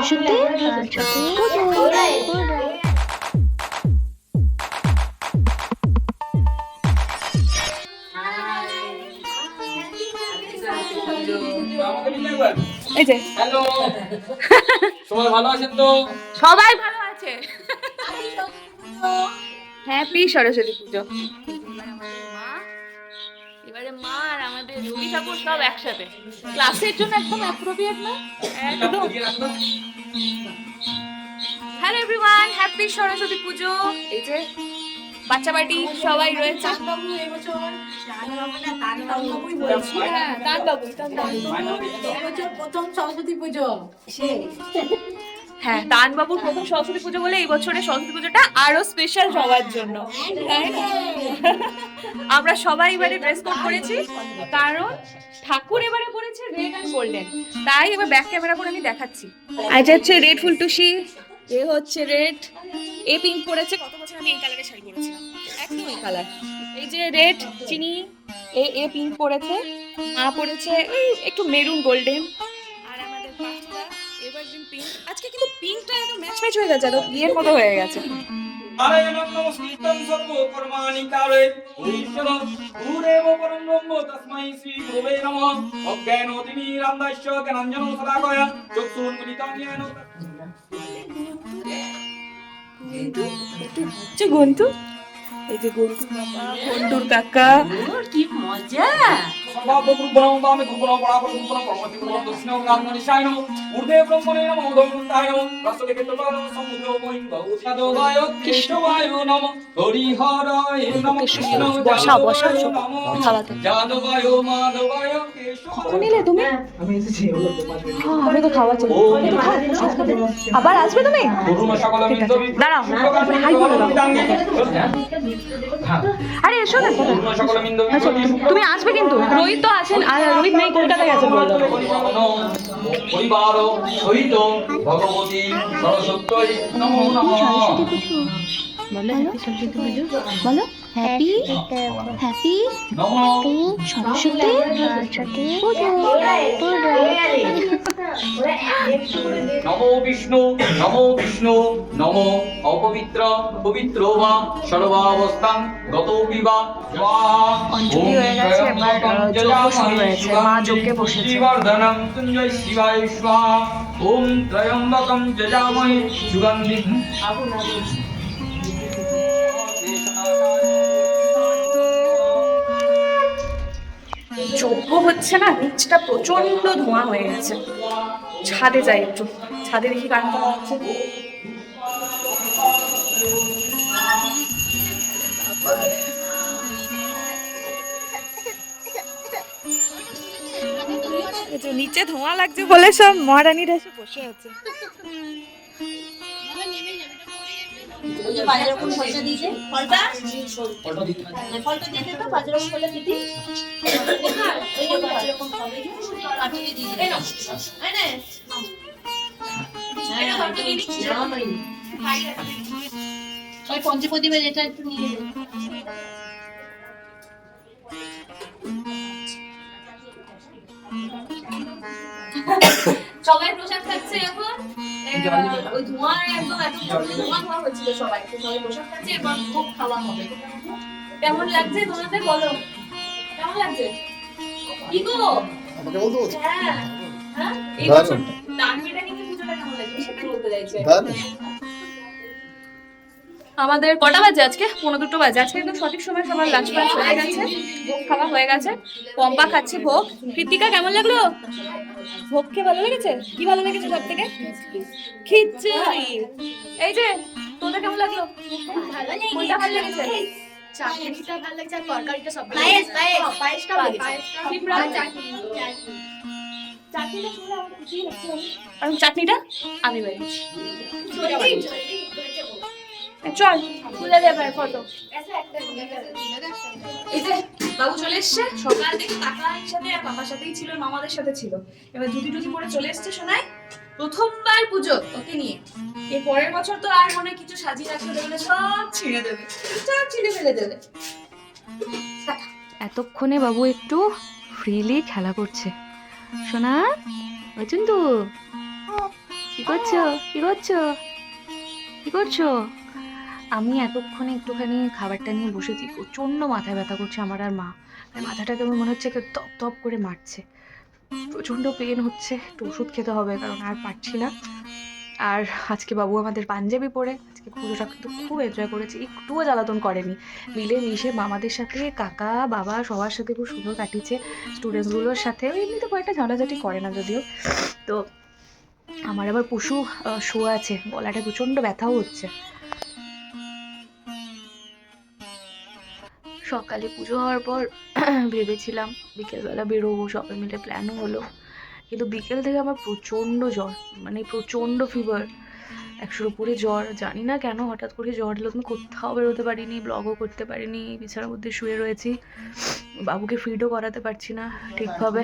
সরস্বতী এই যে হ্যালো সবাই ভালো আছেন তো? সবাই ভালো আছে। হ্যাপি সরস্বতী পুজো। এবারে মা আর আমাদের রবি ঠাকুর সব একসাথে ক্লাসের জন্য একদম অ্যাপ্রোপ্রিয়েট না? একদম। হ্যালো এভরিওয়ান, হ্যাপি সরস্বতী পুজো। এই যে বাচ্চা বাটি সবাই রয়েছে। হ্যাঁ, দানবাবু। প্রথম সরস্বতী পুজো হ্যাঁ, দানবাবুর প্রথম সরস্বতী পুজো বলে এই বছরের সরস্বতী পুজোটা আরো স্পেশাল সবার জন্য, তাই না? আমরা সবাই এবারে ড্রেস কোড করেছি কারণ ঠাকুর এবারে পরেছে রেড এন্ড গোল্ডেন, তাই এবার ব্যাক ক্যামেরা করে আমি দেখাচ্ছি। আজ হচ্ছে রেড ফুলটুসি, এ হচ্ছে রেড, এ পিঙ্ক পরেছে। গত বছর আমি এই কালারের শাড়ি পরেছিলাম, একদম এই কালার। এই যে রেড চিনি, এ পিঙ্ক পরেছে, মা পরেছে একটু মেরুন গোল্ডেন, আর আমাদের পাঁচটা এভারগ্রিন পিঙ্ক। আজকে কিন্তু পিঙ্কটা একদম ম্যাচ ম্যাচ হয়ে গেছে, একদম বিয়ের মতো হয়ে গেছে। নারায়ণং নমস্কৃত্যং সর্বকর্মাণি কারে ঈশ্বর গুরুদেব পরম ব্রহ্ম তস্मै শ্রী গুরুবে নমঃ। অজ্ঞানতিমিরান্ধাস্য জ্ঞানাঞ্জনো শলাকয়া চক্ষুন্মিলিতং জ্ঞান গন্তু, এই যে গন্তু বাবা, গন্তুর কাকা। কি মজা! সর্বাবগুরুবণং দামে গুরুবণং পরাপর গুরুবণং পরমতি গুরুবণং দক্ষিণং রাজমণিষায় নমঃ। ঊর্ধ্বে ব্রহ্মণে নমঃ উদয়ন্তায় নমঃ। রাষ্ট্রকে কেতবায় সমুদ্র বহিঃ বহুসাদবায় কেশবায় নমঃ। হরিহরায় নমঃ। কৃষ্ণ বসা বসা নমঃ। খাওয়াতে। যাদবায় মাধবায় কেশবায়। কখন এলে তুমি? আমি এসেছি হ্যাঁ, আমি তো খাওয়া চলে। আবার আসবে তুমি? করুণা সকল বিন্দবি দাঁড়াও, হাই বলে দাও। আরে এসো না। করুণা সকল বিন্দবি তুমি আসবে কিন্তু। রোহিত তো আছেন, আর রোহিত নেই, কলকাতায় গেছে বললো। পরিবার সহিত ভগবতী সরস্বতী নমো নমঃ। বলো হ্যাপি সরস্বতী পুজো, বলো হ্যাপি হ্যাপি নমো সরস্বতী পুজো। নমো বিষ্ণু নমো বিষ্ণু নমো অপবিত্র পবিত্র বা সর্বাবস্থান গত বিবা অঞ্জলি হয়ে গেছে, এবার যজ্ঞ শুরু হয়েছে, মা যজ্ঞে বসেছে। শিবর্ধনম তুঞ্জয় শিবায় স্বাহা। ওম ত্রয়ম্বকম যজামহে সুগন্ধিঃ। যজ্ঞ হচ্ছে না, নিচটা প্রচন্ড ধোঁয়া হয়ে গেছে। ছাদে যাই একটু, ছাদে দেখি কারণ করা হচ্ছে। নিচে ধোঁয়া লাগছে বলে সব মহারানীরা এসে বসে আছে। পঞ্চপ্রদীপের এটা একটু নিয়ে সবাই প্রসাদ খাচ্ছে এখন। ওই ধোঁয়ার একদম এত ধোঁয়া ধোঁয়া হচ্ছিল, সবাই প্রসাদ খাচ্ছে এবং খুব খাওয়া হবে। কেমন লাগছে তোমাদের বলো, কেমন লাগছে? কি গো আমাকে বলতে বলছো? হ্যাঁ হ্যাঁ, এই দারুণ। বছর দানবিটা কিন্তু পুজোটা কেমন লাগছে সেটা বলতে চাইছে। দারুণ। আমাদের কটা বাজে আজকে? 1:45 বাজে। আজকে একদম সঠিক সময় সবার লাঞ্চ ব্রেক হয়ে গেছে, ভোগ খাওয়া হয়ে গেছে। পম্পা খাচ্ছে ভোগ। কৃতিকা কেমন লাগলো? ভোগ খেয়ে ভালো লেগেছে? কি ভালো লেগেছে সব থেকে? খিচুড়ি। এই যে তোদের কেমন লাগলো? কোনটা ভালো লেগেছে? চাটনিটা ভালো লাগছে আর তরকারিটা সব পায়েসটা ভালো লেগেছে। শিমরা চাটনিটা শুনে আমার খুশি লাগছে। আর চাটনিটা আমি বানিয়েছি। চল তুলে দেবে ফটো। এই যে বাবু চলে এসছে সকাল থেকে, কাকার সাথে আর পাপার সাথেই ছিল, মামাদের সাথে ছিল। এবার ধুতি টুতি পরে চলে এসছে শোনাই, প্রথমবার পুজো ওকে নিয়ে। এর পরের বছর তো আর মনে কিছু সাজিয়ে রাখতে দেবে না, সব ছিঁড়ে দেবে, সব ছিঁড়ে ফেলে দেবে। এতক্ষণে বাবু একটু ফ্রিলি খেলা করছে। সোনা, ওই চুন্তু কি করছো কি করছো কি করছো? আমি এতক্ষণে একটুখানি খাবারটা নিয়ে বসেছি, প্রচণ্ড মাথায় ব্যথা করছে আমার আর মা, আর মাথাটাকে আমার মনে হচ্ছে কেউ তপ তপ করে মারছে, প্রচণ্ড পেন হচ্ছে, একটু ওষুধ খেতে হবে কারণ আর পারছি না। আর আজকে বাবু আমাদের পাঞ্জাবি পরে আজকে পুজোটা কিন্তু খুব এনজয় করেছি, একটুও জ্বালাতন করেনি, মিলে মিশে মামাদের সাথে কাকা বাবা সবার সাথে খুব সুন্দর কাটিয়েছে, স্টুডেন্টসগুলোর সাথে এমনিতে কয়েকটা ঝাঁটাঝাঁটি করে না যদিও। তো আমার আবার পশু শো আছে, গলাটা প্রচণ্ড ব্যথাও হচ্ছে। সকালে পুজো হওয়ার পর ভেবেছিলাম বিকেলবেলা বেরোবো, সবাই মিলে প্ল্যানও হলো, কিন্তু বিকেল থেকে আমার প্রচণ্ড জ্বর, মানে প্রচণ্ড ফিভার, 100-র উপরে জ্বর, জানি না কেন হঠাৎ করে জ্বর এলো, আমি কোথাও বেরোতে পারিনি, ব্লগও করতে পারিনি, বিছানার মধ্যে শুয়ে রয়েছি, বাবুকে ফিডও করাতে পারছি না ঠিকভাবে।